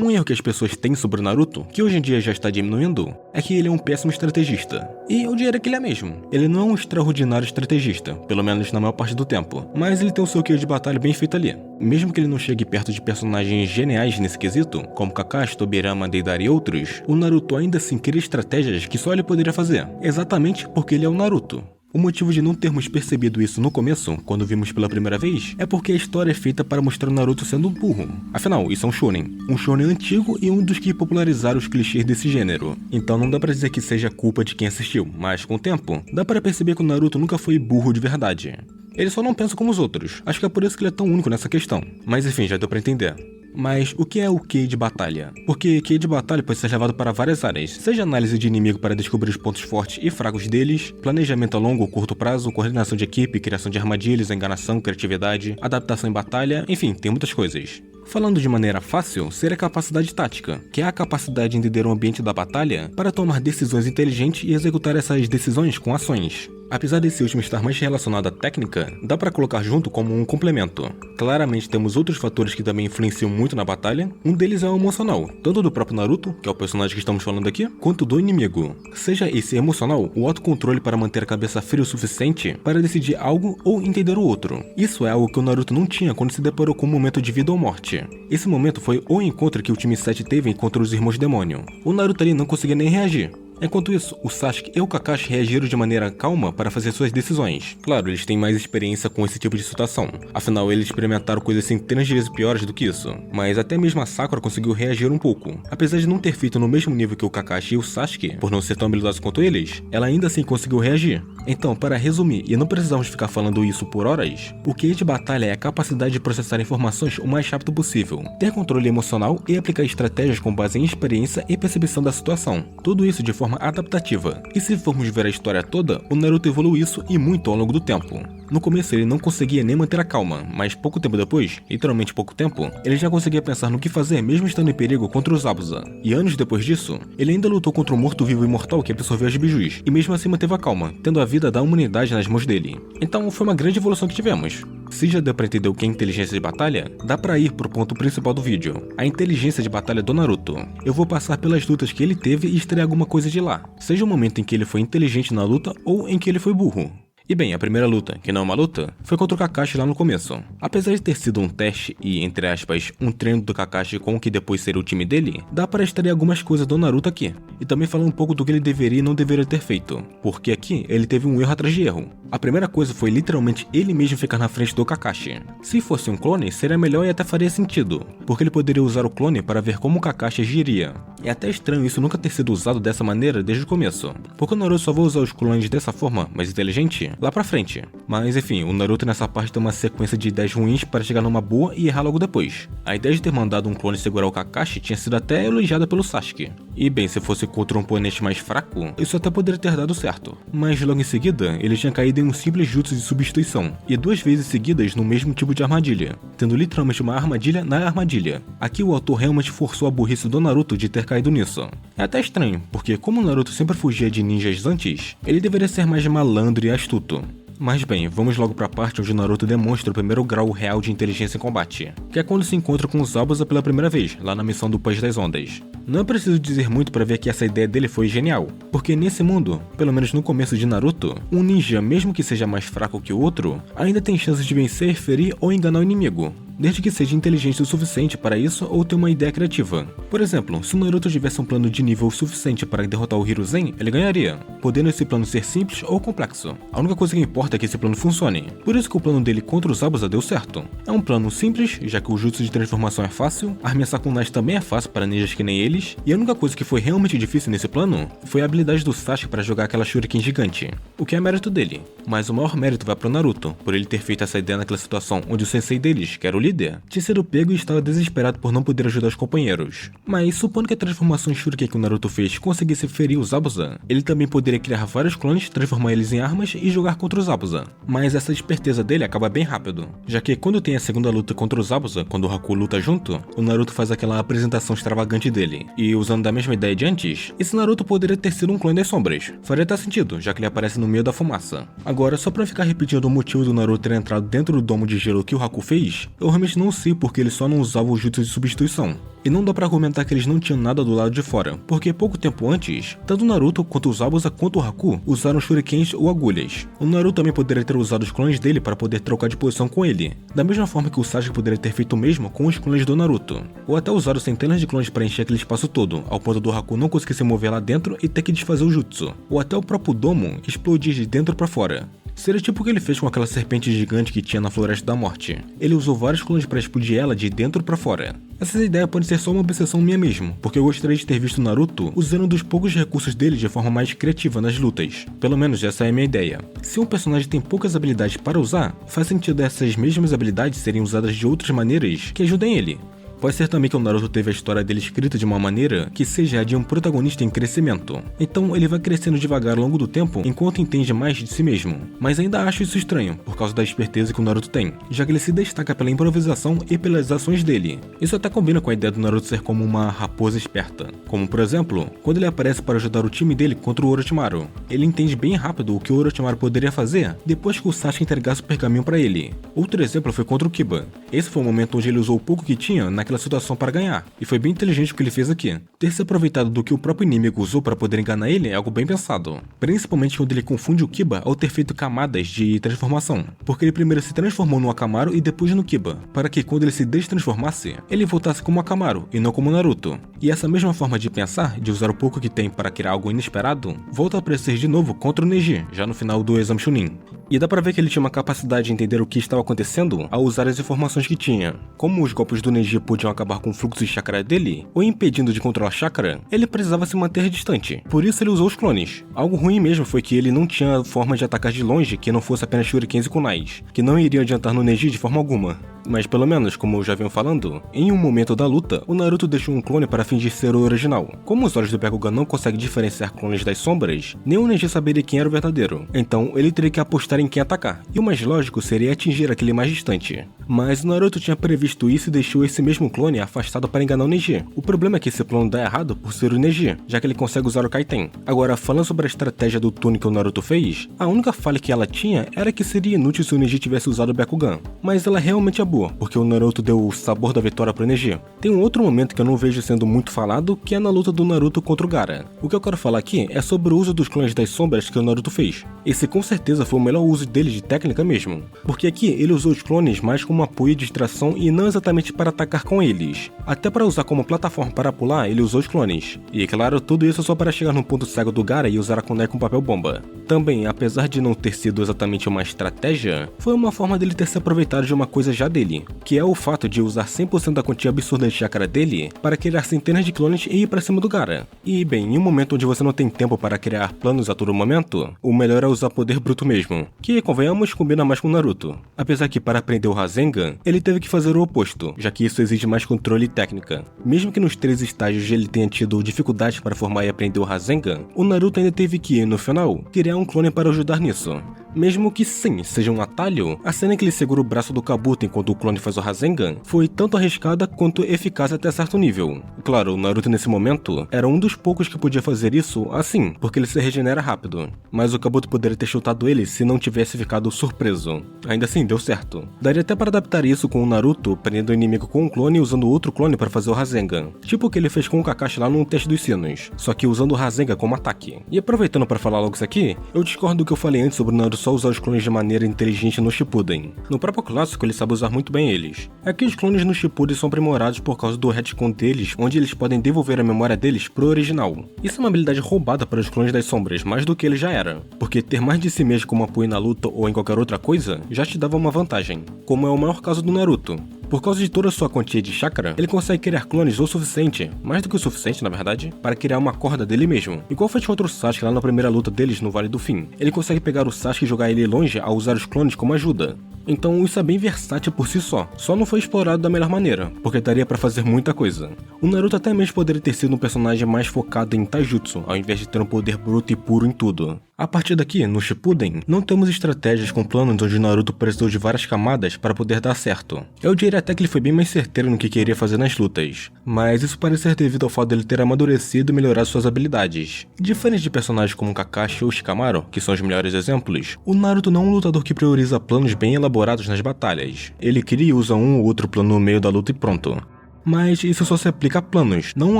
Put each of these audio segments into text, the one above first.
Um erro que as pessoas têm sobre o Naruto, que hoje em dia já está diminuindo, é que ele é um péssimo estrategista. E eu diria que ele é mesmo. Ele não é um extraordinário estrategista, pelo menos na maior parte do tempo, mas ele tem o seu quê de batalha bem feito ali. Mesmo que ele não chegue perto de personagens geniais nesse quesito, como Kakashi, Tobirama, Deidara e outros, o Naruto ainda assim cria estratégias que só ele poderia fazer, exatamente porque ele é o Naruto. O motivo de não termos percebido isso no começo, quando vimos pela primeira vez, é porque a história é feita para mostrar o Naruto sendo um burro. Afinal, isso é um shonen antigo e um dos que popularizaram os clichês desse gênero. Então não dá pra dizer que seja culpa de quem assistiu, mas com o tempo, dá para perceber que o Naruto nunca foi burro de verdade. Ele só não pensa como os outros, acho que é por isso que ele é tão único nessa questão. Mas enfim, já deu pra entender. Mas o que é o Ki de batalha? Porque Ki de batalha pode ser levado para várias áreas, seja análise de inimigo para descobrir os pontos fortes e fracos deles, planejamento a longo ou curto prazo, coordenação de equipe, criação de armadilhas, enganação, criatividade, adaptação em batalha, enfim, tem muitas coisas. Falando de maneira fácil, seria a capacidade tática, que é a capacidade de entender o ambiente da batalha para tomar decisões inteligentes e executar essas decisões com ações. Apesar desse último estar mais relacionado à técnica, dá pra colocar junto como um complemento. Claramente temos outros fatores que também influenciam muito na batalha, um deles é o emocional, tanto do próprio Naruto, que é o personagem que estamos falando aqui, quanto do inimigo. Seja esse emocional, o autocontrole para manter a cabeça fria o suficiente para decidir algo ou entender o outro. Isso é algo que o Naruto não tinha quando se deparou com um momento de vida ou morte. Esse momento foi o encontro que o time 7 teve contra os irmãos demônio. O Naruto ali não conseguia nem reagir. Enquanto isso, o Sasuke e o Kakashi reagiram de maneira calma para fazer suas decisões. Claro, eles têm mais experiência com esse tipo de situação, afinal eles experimentaram coisas centenas de vezes piores do que isso. Mas até mesmo a Sakura conseguiu reagir um pouco. Apesar de não ter feito no mesmo nível que o Kakashi e o Sasuke, por não ser tão habilidoso quanto eles, ela ainda assim conseguiu reagir. Então, para resumir, e não precisamos ficar falando isso por horas, o Ki de batalha é a capacidade de processar informações o mais rápido possível, ter controle emocional e aplicar estratégias com base em experiência e percepção da situação. Tudo isso de forma adaptativa. E se formos ver a história toda, o Naruto evoluiu isso e muito ao longo do tempo. No começo ele não conseguia nem manter a calma, mas pouco tempo depois, literalmente pouco tempo, ele já conseguia pensar no que fazer mesmo estando em perigo contra os Zabuza. E anos depois disso, ele ainda lutou contra um morto-vivo imortal que absorveu as bijus, e mesmo assim manteve a calma, tendo a vida da humanidade nas mãos dele. Então foi uma grande evolução que tivemos. Se já deu pra entender o que é inteligência de batalha, dá pra ir pro ponto principal do vídeo, a inteligência de batalha do Naruto. Eu vou passar pelas lutas que ele teve e extrair alguma coisa de lá, seja o momento em que ele foi inteligente na luta ou em que ele foi burro. E bem, a primeira luta, que não é uma luta, foi contra o Kakashi lá no começo. Apesar de ter sido um teste e, entre aspas, um treino do Kakashi com o que depois seria o time dele, dá para extrair algumas coisas do Naruto aqui. E também falar um pouco do que ele deveria e não deveria ter feito, porque aqui ele teve um erro atrás de erro. A primeira coisa foi literalmente ele mesmo ficar na frente do Kakashi. Se fosse um clone, seria melhor e até faria sentido, porque ele poderia usar o clone para ver como o Kakashi agiria. É até estranho isso nunca ter sido usado dessa maneira desde o começo, porque o Naruto só vai usar os clones dessa forma, mais inteligente, lá pra frente. Mas enfim, o Naruto nessa parte tem uma sequência de ideias ruins para chegar numa boa e errar logo depois. A ideia de ter mandado um clone segurar o Kakashi tinha sido até elogiada pelo Sasuke. E bem, se fosse contra um oponente mais fraco, isso até poderia ter dado certo. Mas logo em seguida, ele tinha caído em um simples jutsu de substituição, e 2 vezes seguidas no mesmo tipo de armadilha, tendo literalmente uma armadilha na armadilha. Aqui o autor realmente forçou a burrice do Naruto de ter caído nisso. É até estranho, porque como o Naruto sempre fugia de ninjas antes, ele deveria ser mais malandro e astuto. Mas bem, vamos logo pra parte onde Naruto demonstra o primeiro grau real de inteligência em combate, que é quando se encontra com os Zabuza pela primeira vez, lá na missão do Paz das Ondas. Não é preciso dizer muito pra ver que essa ideia dele foi genial, porque nesse mundo, pelo menos no começo de Naruto, um ninja, mesmo que seja mais fraco que o outro, ainda tem chances de vencer, ferir ou enganar o inimigo, desde que seja inteligente o suficiente para isso ou ter uma ideia criativa. Por exemplo, se o Naruto tivesse um plano de nível suficiente para derrotar o Hiruzen, ele ganharia, podendo esse plano ser simples ou complexo. A única coisa que importa é que esse plano funcione, por isso que o plano dele contra os Zabuza deu certo. É um plano simples, já que o jutsu de transformação é fácil, arremessar kunais também é fácil para ninjas que nem eles, e a única coisa que foi realmente difícil nesse plano foi a habilidade do Sasuke para jogar aquela shuriken gigante, o que é mérito dele. Mas o maior mérito vai pro Naruto, por ele ter feito essa ideia naquela situação onde o sensei deles, que era o líder, tinha sido pego e estava desesperado por não poder ajudar os companheiros. Mas supondo que a transformação shuriken que o Naruto fez conseguisse ferir os Zabuza, ele também poderia criar vários clones, transformar eles em armas e jogar contra os Zabuza. Mas essa esperteza dele acaba bem rápido, já que quando tem a segunda luta contra os Zabuza, quando o Haku luta junto, o Naruto faz aquela apresentação extravagante dele, e usando da mesma ideia de antes, esse Naruto poderia ter sido um clone das sombras. Faria até sentido, já que ele aparece no meio da fumaça. Agora, só pra ficar repetindo o motivo do Naruto ter entrado dentro do domo de gelo que o Haku fez, eu realmente não sei porque ele só não usava o jutsu de substituição. E não dá pra argumentar que eles não tinham nada do lado de fora, porque pouco tempo antes, tanto o Naruto quanto o Zabuza quanto o Haku usaram shurikens ou agulhas. O Naruto também poderia ter usado os clones dele para poder trocar de posição com ele, da mesma forma que o Sasuke poderia ter feito o mesmo com os clones do Naruto, ou até usaram centenas de clones para encher aquele espaço todo, ao ponto do Haku não conseguir se mover lá dentro e ter que desfazer o jutsu, ou até o próprio domo explodir de dentro para fora. Seria tipo o que ele fez com aquela serpente gigante que tinha na Floresta da Morte. Ele usou vários clones para explodir ela de dentro para fora. Essa ideia pode ser só uma obsessão minha mesmo, porque eu gostaria de ter visto Naruto usando um dos poucos recursos dele de forma mais criativa nas lutas. Pelo menos essa é a minha ideia. Se um personagem tem poucas habilidades para usar, faz sentido essas mesmas habilidades serem usadas de outras maneiras que ajudem ele. Pode ser também que o Naruto teve a história dele escrita de uma maneira que seja a de um protagonista em crescimento. Então ele vai crescendo devagar ao longo do tempo enquanto entende mais de si mesmo. Mas ainda acho isso estranho, por causa da esperteza que o Naruto tem, já que ele se destaca pela improvisação e pelas ações dele. Isso até combina com a ideia do Naruto ser como uma raposa esperta. Como por exemplo, quando ele aparece para ajudar o time dele contra o Orochimaru. Ele entende bem rápido o que o Orochimaru poderia fazer depois que o Sasuke entregasse o pergaminho para ele. Outro exemplo foi contra o Kiba. Esse foi o momento onde ele usou o pouco que tinha naquela situação para ganhar, e foi bem inteligente o que ele fez aqui. Ter se aproveitado do que o próprio inimigo usou para poder enganar ele é algo bem pensado, principalmente quando ele confunde o Kiba ao ter feito camadas de transformação, porque ele primeiro se transformou no Akamaru e depois no Kiba, para que quando ele se destransformasse, ele voltasse como Akamaru e não como Naruto. E essa mesma forma de pensar, de usar o pouco que tem para criar algo inesperado, volta a aparecer de novo contra o Neji, já no final do Exame Chunin. E dá pra ver que ele tinha uma capacidade de entender o que estava acontecendo ao usar as informações que tinha. Como os golpes do Neji podiam acabar com o fluxo de chakra dele, ou impedindo de controlar chakra, ele precisava se manter distante. Por isso ele usou os clones. Algo ruim mesmo foi que ele não tinha forma de atacar de longe que não fosse apenas shurikens e kunais, que não iriam adiantar no Neji de forma alguma. Mas pelo menos, como eu já venho falando, em um momento da luta, o Naruto deixou um clone para fingir ser o original. Como os olhos do Byakugan não conseguem diferenciar clones das sombras, nem o Neji saberia quem era o verdadeiro. Então ele teria que apostar em quem atacar, e o mais lógico seria atingir aquele mais distante. Mas o Naruto tinha previsto isso e deixou esse mesmo clone afastado para enganar o Neji. O problema é que esse plano dá errado por ser o Neji, já que ele consegue usar o Kaiten. Agora, falando sobre a estratégia do túnel que o Naruto fez, a única falha que ela tinha era que seria inútil se o Neji tivesse usado o Byakugan. Mas ela realmente é boa, porque o Naruto deu o sabor da vitória pro Neji. Tem um outro momento que eu não vejo sendo muito falado, que é na luta do Naruto contra o Gaara. O que eu quero falar aqui é sobre o uso dos clones das sombras que o Naruto fez. Esse com certeza foi o melhor uso dele de técnica mesmo, porque aqui ele usou os clones mais como apoio e distração e não exatamente para atacar com eles. Até para usar como plataforma para pular, ele usou os clones. E claro, tudo isso só para chegar no ponto cego do Gaara e usar a kunai com papel bomba. Também, apesar de não ter sido exatamente uma estratégia, foi uma forma dele ter se aproveitado de uma coisa já dele, que é o fato de usar 100% da quantia absurda de chakra dele para criar centenas de clones e ir pra cima do Gaara. E bem, em um momento onde você não tem tempo para criar planos a todo momento, o melhor é usar poder bruto mesmo, que, convenhamos, combina mais com o Naruto. Apesar que para aprender o Rasengan, ele teve que fazer o oposto, já que isso exige mais controle e técnica. Mesmo que nos 3 estágios ele tenha tido dificuldades para formar e aprender o Rasengan, o Naruto ainda teve que, no final, criar um clone para ajudar nisso. Mesmo que sim, seja um atalho, a cena em que ele segura o braço do Kabuto enquanto o clone faz o Rasengan foi tanto arriscada quanto eficaz até certo nível. Claro, o Naruto nesse momento era um dos poucos que podia fazer isso assim, porque ele se regenera rápido. Mas o Kabuto poderia ter chutado ele se não tivesse ficado surpreso. Ainda assim, deu certo. Daria até para adaptar isso com o Naruto prendendo o inimigo com um clone e usando outro clone para fazer o Rasengan. Tipo o que ele fez com o Kakashi lá no teste dos sinos, só que usando o Rasengan como ataque. E aproveitando para falar logo isso aqui, eu discordo do que eu falei antes sobre o Naruto só usar os clones de maneira inteligente no Shippuden. No próprio clássico ele sabe usar muito bem eles. É que os clones no Shippuden são aprimorados por causa do retcon deles, onde eles podem devolver a memória deles pro original. Isso é uma habilidade roubada para os clones das sombras, mais do que ele já era, porque ter mais de si mesmo como apoio na luta ou em qualquer outra coisa já te dava uma vantagem, como é o maior caso do Naruto. Por causa de toda a sua quantia de chakra, ele consegue criar clones o suficiente, mais do que o suficiente na verdade, para criar uma corda dele mesmo. Igual fez contra o Sasuke lá na primeira luta deles no Vale do Fim. Ele consegue pegar o Sasuke e jogar ele longe ao usar os clones como ajuda. Então isso é bem versátil por si só não foi explorado da melhor maneira, porque daria pra fazer muita coisa. O Naruto até mesmo poderia ter sido um personagem mais focado em taijutsu, ao invés de ter um poder bruto e puro em tudo. A partir daqui, no Shippuden, não temos estratégias com planos onde Naruto precisou de várias camadas para poder dar certo. Eu diria até que ele foi bem mais certeiro no que queria fazer nas lutas, mas isso parece ser devido ao fato dele ter amadurecido e melhorado suas habilidades. Diferente de personagens como Kakashi ou Shikamaru, que são os melhores exemplos, o Naruto não é um lutador que prioriza planos bem elaborados nas batalhas. Ele cria e usa um ou outro plano no meio da luta e pronto. Mas isso só se aplica a planos, não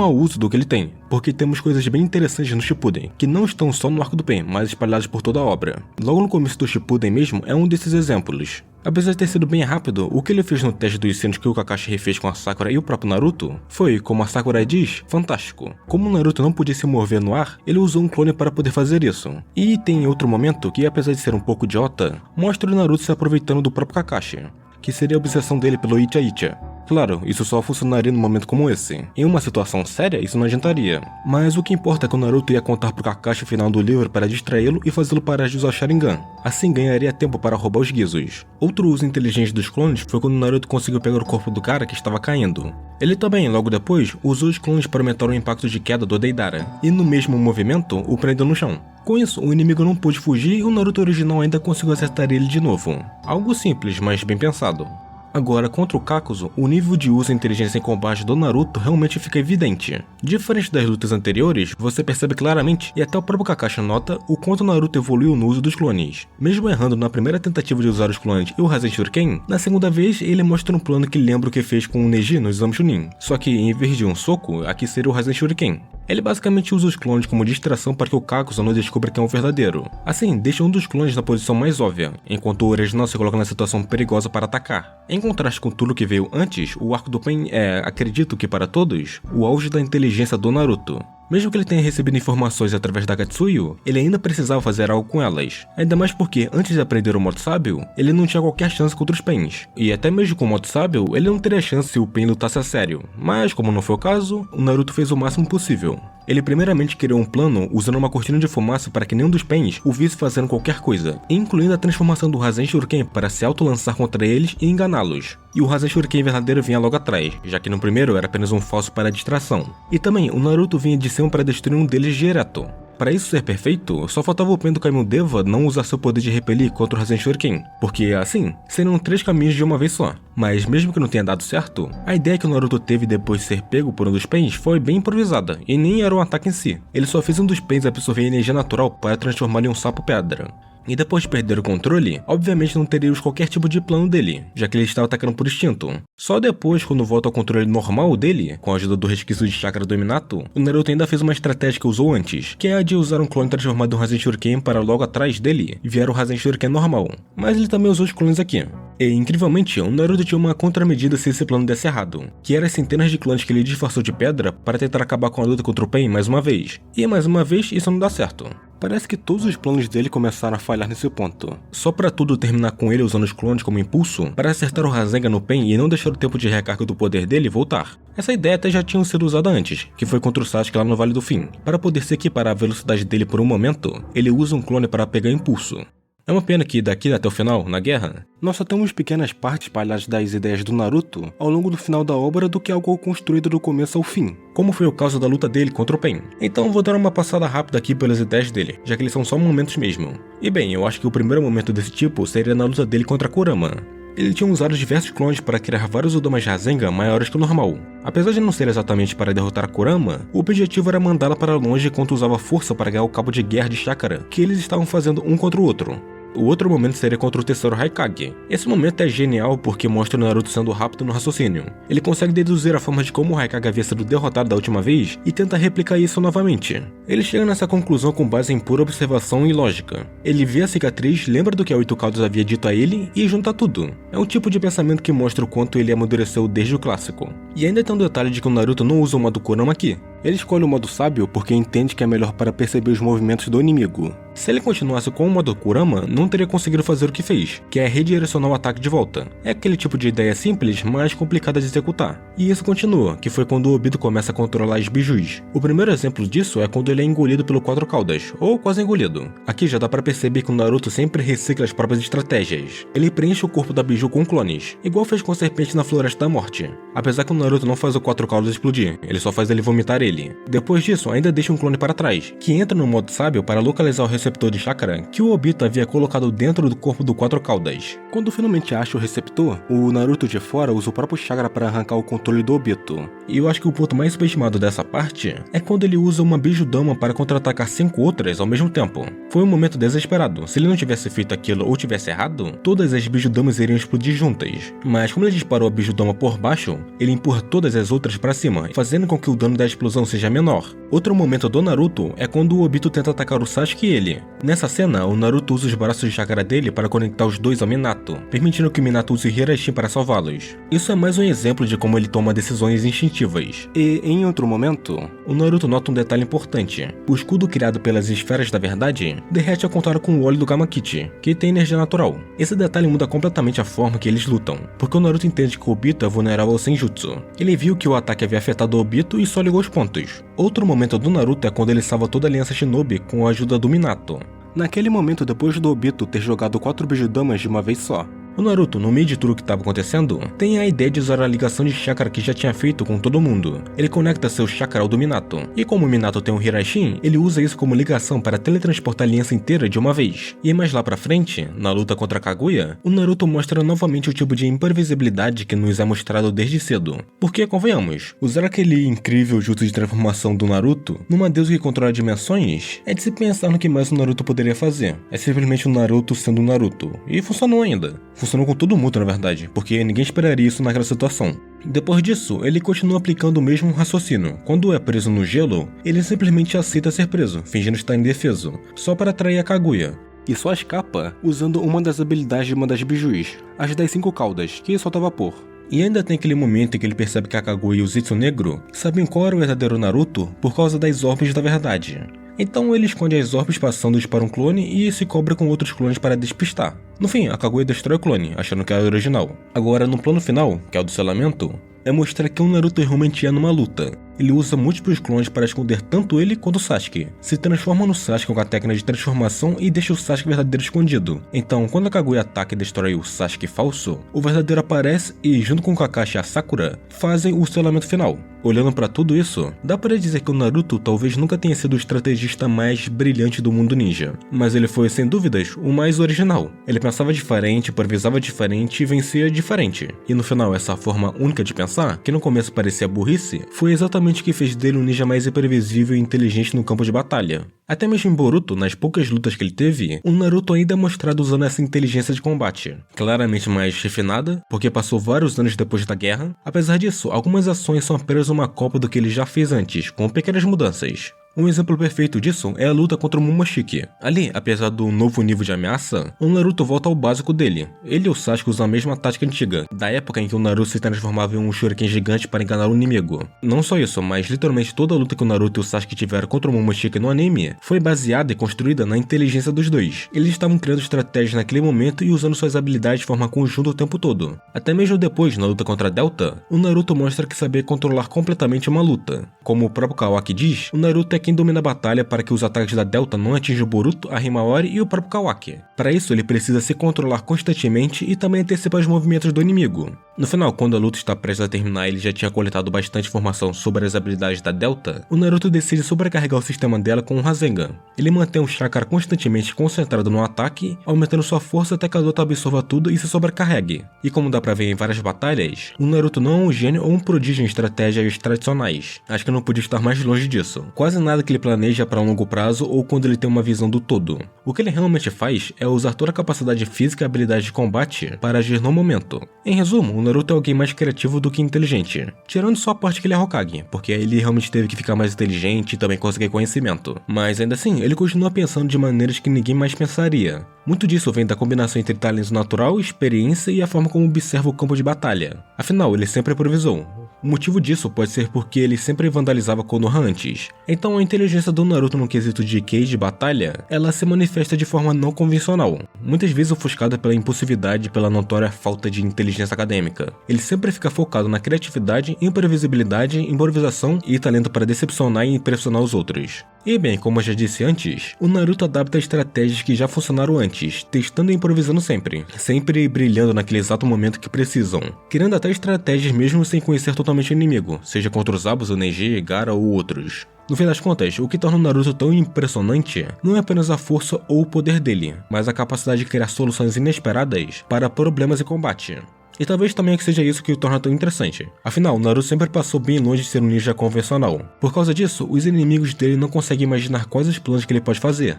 ao uso do que ele tem, porque temos coisas bem interessantes no Shippuden, que não estão só no arco do Pain, mas espalhadas por toda a obra. Logo no começo do Shippuden mesmo é um desses exemplos. Apesar de ter sido bem rápido, o que ele fez no teste dos senos que o Kakashi refez com a Sakura e o próprio Naruto foi, como a Sakura diz, fantástico. Como o Naruto não podia se mover no ar, ele usou um clone para poder fazer isso. E tem outro momento que, apesar de ser um pouco idiota, mostra o Naruto se aproveitando do próprio Kakashi, que seria a obsessão dele pelo Icha Icha. Claro, isso só funcionaria num momento como esse. Em uma situação séria, isso não adiantaria. Mas o que importa é que o Naruto ia contar pro Kakashi o final do livro para distraí-lo e fazê-lo parar de usar o Sharingan. Assim ganharia tempo para roubar os Gizos. Outro uso inteligente dos clones foi quando o Naruto conseguiu pegar o corpo do cara que estava caindo. Ele também, logo depois, usou os clones para aumentar o impacto de queda do Deidara, e no mesmo movimento, o prendeu no chão. Com isso, o inimigo não pôde fugir e o Naruto original ainda conseguiu acertar ele de novo. Algo simples, mas bem pensado. Agora, contra o Kakuzu, o nível de uso e inteligência em combate do Naruto realmente fica evidente. Diferente das lutas anteriores, você percebe claramente, e até o próprio Kakashi nota, o quanto o Naruto evoluiu no uso dos clones. Mesmo errando na primeira tentativa de usar os clones e o Rasen Shuriken, na segunda vez ele mostra um plano que lembra o que fez com o Neji no Exame Chunin. Só que, em vez de um soco, aqui seria o Rasen Shuriken. Ele basicamente usa os clones como distração para que o Kakuzu não descubra quem é o verdadeiro. Assim, deixa um dos clones na posição mais óbvia, enquanto o original se coloca na situação perigosa para atacar. Em contraste com tudo que veio antes, o arco do Pain é, acredito que para todos, o auge da inteligência do Naruto. Mesmo que ele tenha recebido informações através da Katsuyu, ele ainda precisava fazer algo com elas. Ainda mais porque, antes de aprender o modo sábio, ele não tinha qualquer chance contra os Pains. E até mesmo com o modo sábio, ele não teria chance se o Pain lutasse a sério. Mas, como não foi o caso, o Naruto fez o máximo possível. Ele primeiramente criou um plano usando uma cortina de fumaça para que nenhum dos Pains o visse fazendo qualquer coisa, incluindo a transformação do Rasen Shuriken para se auto-lançar contra eles e enganá-los. E o Rasen Shuriken verdadeiro vinha logo atrás, já que no primeiro era apenas um falso para distração. E também, o Naruto vinha de cima para destruir um deles direto. Para isso ser perfeito, só faltava o Pain do Caminho Deva não usar seu poder de repelir contra o Rasen Shuriken, porque assim, seriam 3 caminhos de uma vez só. Mas mesmo que não tenha dado certo, a ideia que o Naruto teve depois de ser pego por um dos Pains foi bem improvisada, e nem era um ataque em si. Ele só fez um dos Pains absorver energia natural para transformá-lo em um sapo pedra. E depois de perder o controle, obviamente não teríamos qualquer tipo de plano dele, já que ele estava atacando por instinto. Só depois, quando volta ao controle normal dele, com a ajuda do resquício de chakra do Minato, o Naruto ainda fez uma estratégia que usou antes, que é a de usar um clone transformado em um Rasen Shuriken para logo atrás dele vier o Rasen Shuriken normal. Mas ele também usou os clones aqui. E, incrivelmente, o Naruto tinha uma contramedida se esse plano desse errado, que era as centenas de clones que ele disfarçou de pedra para tentar acabar com a luta contra o Pain mais uma vez. E mais uma vez, isso não dá certo. Parece que todos os planos dele começaram a falhar nesse ponto. Só pra tudo terminar com ele usando os clones como impulso para acertar o Rasengan no Pain e não deixar o tempo de recarga do poder dele voltar. Essa ideia até já tinha sido usada antes, que foi contra o Sasuke lá no Vale do Fim. Para poder se equiparar à velocidade dele por um momento, ele usa um clone para pegar impulso. É uma pena que daqui até o final, na guerra, nós só temos pequenas partes espalhadas das ideias do Naruto ao longo do final da obra do que algo construído do começo ao fim, como foi o caso da luta dele contra o Pain. Então vou dar uma passada rápida aqui pelas ideias dele, já que eles são só momentos mesmo. E bem, eu acho que o primeiro momento desse tipo seria na luta dele contra Kurama. Ele tinha usado diversos clones para criar vários Odamas Rasengan maiores que o normal. Apesar de não ser exatamente para derrotar a Kurama, o objetivo era mandá-la para longe enquanto usava força para ganhar o cabo de guerra de chakra que eles estavam fazendo um contra o outro. O outro momento seria contra o terceiro Haikage. Esse momento é genial porque mostra o Naruto sendo rápido no raciocínio. Ele consegue deduzir a forma de como o Haikage havia sido derrotado da última vez e tenta replicar isso novamente. Ele chega nessa conclusão com base em pura observação e lógica. Ele vê a cicatriz, lembra do que a Oito Caudas havia dito a ele e junta tudo. É um tipo de pensamento que mostra o quanto ele amadureceu desde o clássico. E ainda tem um detalhe de que o Naruto não usa o modo Kurama aqui. Ele escolhe o modo sábio porque entende que é melhor para perceber os movimentos do inimigo. Se ele continuasse com o modo Kurama, não teria conseguido fazer o que fez, que é redirecionar o ataque de volta. É aquele tipo de ideia simples, mas complicada de executar. E isso continua, que foi quando o Obito começa a controlar as bijus. O primeiro exemplo disso é quando ele é engolido pelo Quatro Caudas, ou quase engolido. Aqui já dá para perceber que o Naruto sempre recicla as próprias estratégias. Ele preenche o corpo da biju com clones, igual fez com a serpente na Floresta da Morte. Apesar que o Naruto não faz o Quatro Caudas explodir, ele só faz ele vomitar ele. Depois disso, ainda deixa um clone para trás, que entra no modo sábio para localizar o receptor receptor de chakra que o Obito havia colocado dentro do corpo do Quatro Caudas. Quando finalmente acha o receptor, o Naruto de fora usa o próprio chakra para arrancar o controle do Obito. E eu acho que o ponto mais subestimado dessa parte é quando ele usa uma Bijudama para contra-atacar 5 outras ao mesmo tempo. Foi um momento desesperado. Se ele não tivesse feito aquilo ou tivesse errado, todas as Bijudamas iriam explodir juntas. Mas como ele disparou a Bijudama por baixo, ele empurra todas as outras para cima, fazendo com que o dano da explosão seja menor. Outro momento do Naruto é quando o Obito tenta atacar o Sasuke e ele. Nessa cena, o Naruto usa os braços de chakra dele para conectar os dois ao Minato, permitindo que o Minato use Hiraishin para salvá-los. Isso é mais um exemplo de como ele toma decisões instintivas. E, em outro momento, o Naruto nota um detalhe importante. O escudo criado pelas esferas da verdade derrete ao contato com o óleo do Kamakichi, que tem energia natural. Esse detalhe muda completamente a forma que eles lutam, porque o Naruto entende que o Obito é vulnerável ao Senjutsu. Ele viu que o ataque havia afetado o Obito e só ligou os pontos. Outro momento do Naruto é quando ele salva toda a aliança Shinobi com a ajuda do Minato. Naquele momento, depois do Obito ter jogado 4 Bijudamas de uma vez só, o Naruto, no meio de tudo que estava acontecendo, tem a ideia de usar a ligação de chakra que já tinha feito com todo mundo. Ele conecta seu chakra ao do Minato, e como o Minato tem um Hiraishin, ele usa isso como ligação para teletransportar a aliança inteira de uma vez. E mais lá pra frente, na luta contra Kaguya, o Naruto mostra novamente o tipo de imprevisibilidade que nos é mostrado desde cedo. Porque, convenhamos, usar aquele incrível jutsu de transformação do Naruto numa deusa que controla dimensões é de se pensar no que mais o Naruto poderia fazer. É simplesmente o Naruto sendo o Naruto, e funcionou ainda. Funcionou com todo mundo, na verdade, porque ninguém esperaria isso naquela situação. Depois disso, ele continua aplicando o mesmo raciocínio. Quando é preso no gelo, ele simplesmente aceita ser preso, fingindo estar indefeso, só para atrair a Kaguya. E só escapa usando uma das habilidades de uma das bijus, as das 5 caudas, que solta vapor. E ainda tem aquele momento em que ele percebe que a Kaguya e o Zetsu Negro sabem qual era o verdadeiro Naruto por causa das orbes da verdade. Então ele esconde as orbes passando-os para um clone e se cobre com outros clones para despistar. No fim, a Kaguya destrói o clone, achando que era o original. Agora, no plano final, que é o do selamento, é mostrar que o Naruto realmente é numa luta. Ele usa múltiplos clones para esconder tanto ele quanto o Sasuke. Se transforma no Sasuke com a técnica de transformação e deixa o Sasuke verdadeiro escondido. Então, quando a Kaguya ataca e destrói o Sasuke falso, o verdadeiro aparece e, junto com o Kakashi e a Sakura, fazem o selamento final. Olhando para tudo isso, dá para dizer que o Naruto talvez nunca tenha sido o estrategista mais brilhante do mundo ninja, mas ele foi, sem dúvidas, o mais original. Ele pensava diferente, improvisava diferente e vencia diferente. E no final, essa forma única de pensar, que no começo parecia burrice, foi exatamente o que fez dele um ninja mais imprevisível e inteligente no campo de batalha. Até mesmo em Boruto, nas poucas lutas que ele teve, o Naruto ainda é mostrado usando essa inteligência de combate. Claramente mais refinada, porque passou vários anos depois da guerra. Apesar disso, algumas ações são apenas uma cópia do que ele já fez antes, com pequenas mudanças. Um exemplo perfeito disso é a luta contra o Momoshiki. Ali, apesar do novo nível de ameaça, o Naruto volta ao básico dele. Ele e o Sasuke usam a mesma tática antiga, da época em que o Naruto se transformava em um shuriken gigante para enganar o inimigo. Não só isso, mas literalmente toda a luta que o Naruto e o Sasuke tiveram contra o Momoshiki no anime foi baseada e construída na inteligência dos dois. Eles estavam criando estratégias naquele momento e usando suas habilidades de forma conjunta o tempo todo. Até mesmo depois, na luta contra Delta, o Naruto mostra que sabia controlar completamente uma luta. Como o próprio Kawaki diz, o Naruto é quem domina a batalha para que os ataques da Delta não atinjam o Boruto, a Himawari e o próprio Kawaki. Para isso, ele precisa se controlar constantemente e também antecipar os movimentos do inimigo. No final, quando a luta está prestes a terminar e ele já tinha coletado bastante informação sobre as habilidades da Delta, o Naruto decide sobrecarregar o sistema dela com um Rasengan. Ele mantém o chakra constantemente concentrado no ataque, aumentando sua força até que a luta absorva tudo e se sobrecarregue. E como dá pra ver em várias batalhas, o Naruto não é um gênio ou um prodígio em estratégias tradicionais. Acho que não podia estar mais longe disso. Quase nada que ele planeja para um longo prazo ou quando ele tem uma visão do todo. O que ele realmente faz é usar toda a capacidade física e habilidade de combate para agir no momento. Em resumo, o Naruto é alguém mais criativo do que inteligente, tirando só a parte que ele é Hokage, porque ele realmente teve que ficar mais inteligente e também conseguir conhecimento. Mas ainda assim, ele continua pensando de maneiras que ninguém mais pensaria. Muito disso vem da combinação entre talento natural, experiência e a forma como observa o campo de batalha. Afinal, ele sempre improvisou. O motivo disso pode ser porque ele sempre vandalizava Konoha antes. Então a inteligência do Naruto no quesito de Kei de batalha, ela se manifesta de forma não convencional, muitas vezes ofuscada pela impulsividade e pela notória falta de inteligência acadêmica. Ele sempre fica focado na criatividade, imprevisibilidade, improvisação e talento para decepcionar e impressionar os outros. E bem, como eu já disse antes, o Naruto adapta estratégias que já funcionaram antes, testando e improvisando sempre brilhando naquele exato momento que precisam, criando até estratégias mesmo sem conhecer totalmente o inimigo, seja contra os Zabuza, Neji, Gaara ou outros. No fim das contas, o que torna o Naruto tão impressionante não é apenas a força ou o poder dele, mas a capacidade de criar soluções inesperadas para problemas em combate. E talvez também seja isso que o torna tão interessante. Afinal, Naruto sempre passou bem longe de ser um ninja convencional. Por causa disso, os inimigos dele não conseguem imaginar quais os planos que ele pode fazer.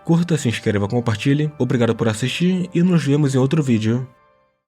Curta, se inscreva, compartilhe, obrigado por assistir e nos vemos em outro vídeo.